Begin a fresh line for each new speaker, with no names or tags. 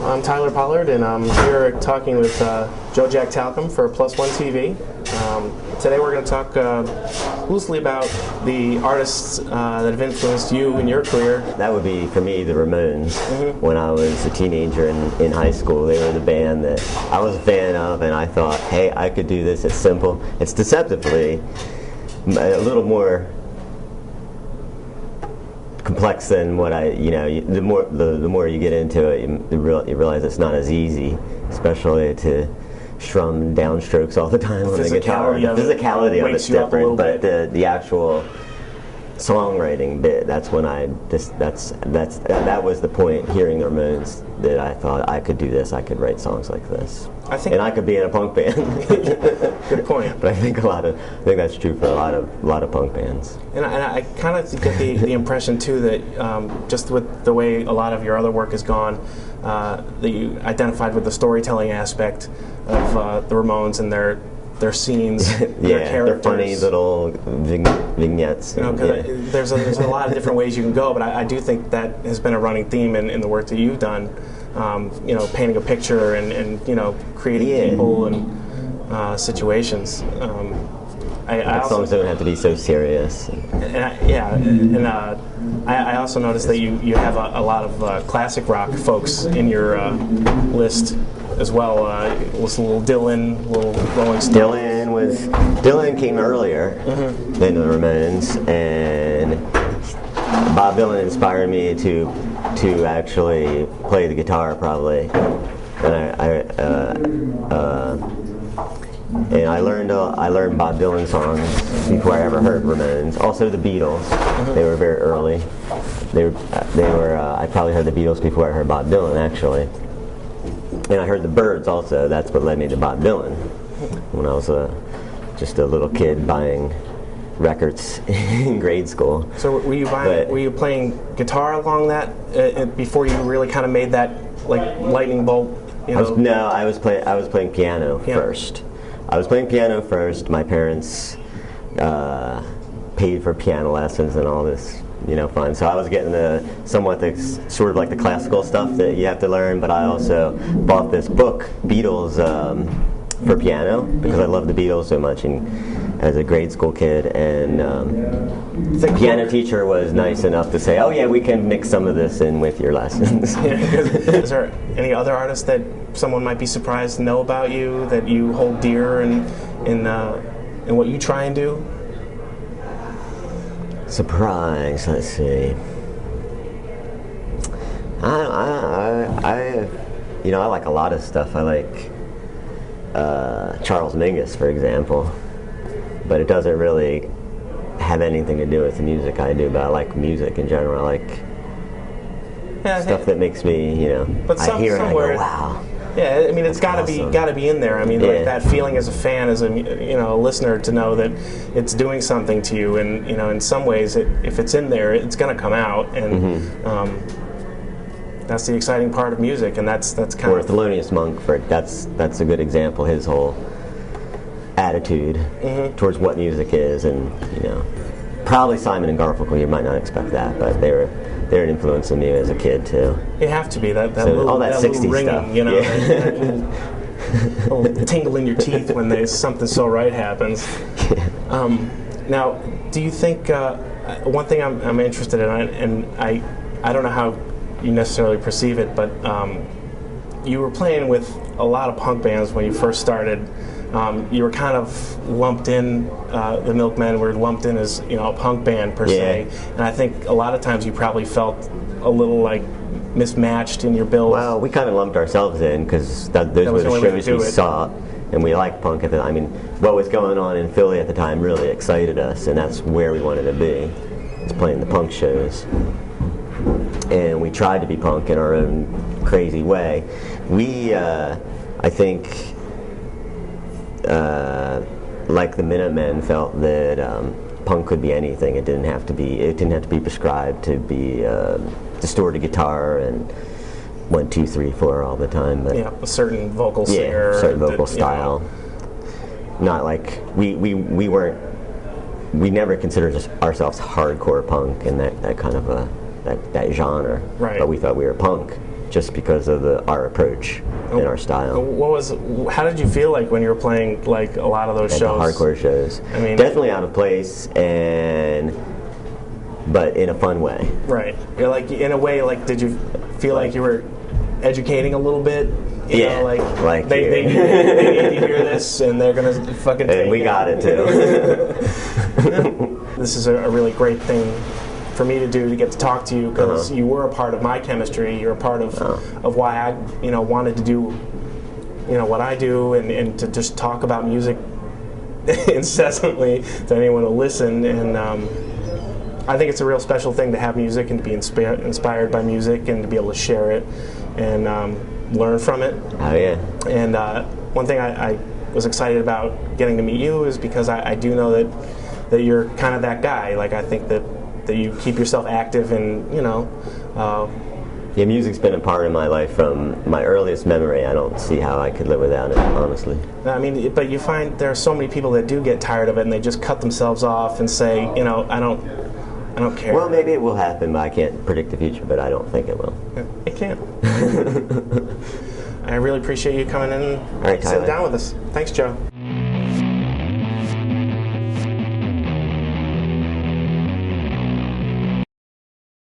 I'm Tyler Pollard, and I'm here talking with Joe Jack Talcum for Plus1TV. Today we're going to talk loosely about the artists that have influenced you in your career.
That would be, for me, the Ramones. When I was a teenager in high school, they were the band that I was a fan of, and I thought, hey, I could do this. It's simple. It's deceptively a little more complex than what the more you get into it, you realize it's not as easy, especially to strum downstrokes all the time on the guitar. The physicality of it's different, but the actual songwriting bit, that's when that was the point, hearing the Ramones, that I thought I could do this, I could write songs like this. And I could be in a punk band.
Good point.
But I think that's true for a lot of punk bands.
And I kind of get the impression too that just with the way a lot of your other work has gone, that you identified with the storytelling aspect of the Ramones and their scenes, their characters.
They're funny little vignettes.
There's a lot of different ways you can go, but I do think that has been a running theme in the work that you've done. Painting a picture and creating people and situations.
Songs don't have to be so serious.
I also noticed that you have a lot of classic rock folks in your list as well. Listen, little Dylan, little Rolling Stones.
Dylan came earlier than the Ramones, and Bob Dylan inspired me to actually play the guitar, probably. And I learned Bob Dylan songs before I ever heard Ramones. Also the Beatles. They were very early. I probably heard the Beatles before I heard Bob Dylan, actually. And I heard the Byrds also. That's what led me to Bob Dylan when I was just a little kid buying records in grade school.
So were you playing guitar along that before you really kind of made that lightning bolt?
I was playing piano first. I was playing piano first. My parents paid for piano lessons and all this, fun. So I was getting sort of like the classical stuff that you have to learn. But I also bought this book, Beatles, for piano, because I love the Beatles so much. And as a grade school kid, and the piano teacher was nice enough to say, "Oh yeah, we can mix some of this in with your lessons."
Is there any other artists that someone might be surprised to know about you, that you hold dear in what you try and do? Surprise.
Let's see. I like a lot of stuff. I like Charles Mingus, for example. But it doesn't really have anything to do with the music I do, but I like music in general. I like stuff that makes me, I hear it and I go, wow.
Yeah, I mean, it's got to be in there. I mean, like that feeling as a fan, as a listener, to know that it's doing something to you, and in some ways, if it's in there, it's going to come out, and that's the exciting part of music, and that's kind of.
Or Thelonious Monk, that's a good example. His whole attitude towards what music is, and probably Simon and Garfunkel. You might not expect that, but they're an influence on me as a kid too.
You have to be that
all that 60s
ringing,
stuff.
That little tingle in your teeth when something so right happens. Now, do you think one thing I'm interested in, and I don't know how you necessarily perceive it, but you were playing with a lot of punk bands when you first started. You were kind of lumped in, the Milkmen were lumped in as a punk band per se, and I think a lot of times you probably felt a little mismatched in your bills.
Well, we kind of lumped ourselves in because those were the shows we saw, and we liked punk at the time. I mean, what was going on in Philly at the time really excited us, and that's where we wanted to be. It's playing the punk shows, and we tried to be punk in our own crazy way. We, I think. Like the Minutemen, felt that punk could be anything. It didn't have to be prescribed to be distorted guitar and 1, 2, 3, 4 all the time. But
a certain vocal singer,
certain vocal style. Not like we never considered ourselves hardcore punk and that kind of that genre.
Right.
But we thought we were punk, just because of our approach and our style.
How did you feel like when you were playing like a lot of those
At
shows?
The hardcore shows.
I mean,
definitely out of place, but in a fun way.
Right. You're like, in a way, like, did you feel like you were educating a little bit? You know, like they need to hear this, and they're gonna fucking take it.
And we got it too.
This is a really great thing for me to do, to get to talk to you, because you were a part of my chemistry. You're a part of why I wanted to do what I do, and to just talk about music incessantly to anyone who will listen. And I think it's a real special thing to have music and to be inspired by music and to be able to share it and learn from it.
Oh yeah.
And one thing I was excited about getting to meet you is because I do know that you're kind of that guy. Like, I think that you keep yourself active, and
yeah, music's been a part of my life from my earliest memory. I don't see how I could live without it, honestly.
I mean, but you find there are so many people that do get tired of it, and they just cut themselves off and say, I don't care.
Well, maybe it will happen, but I can't predict the future, but I don't think it will.
It can't. I really appreciate you coming in and
All right,
sitting down with us. Thanks, Joe.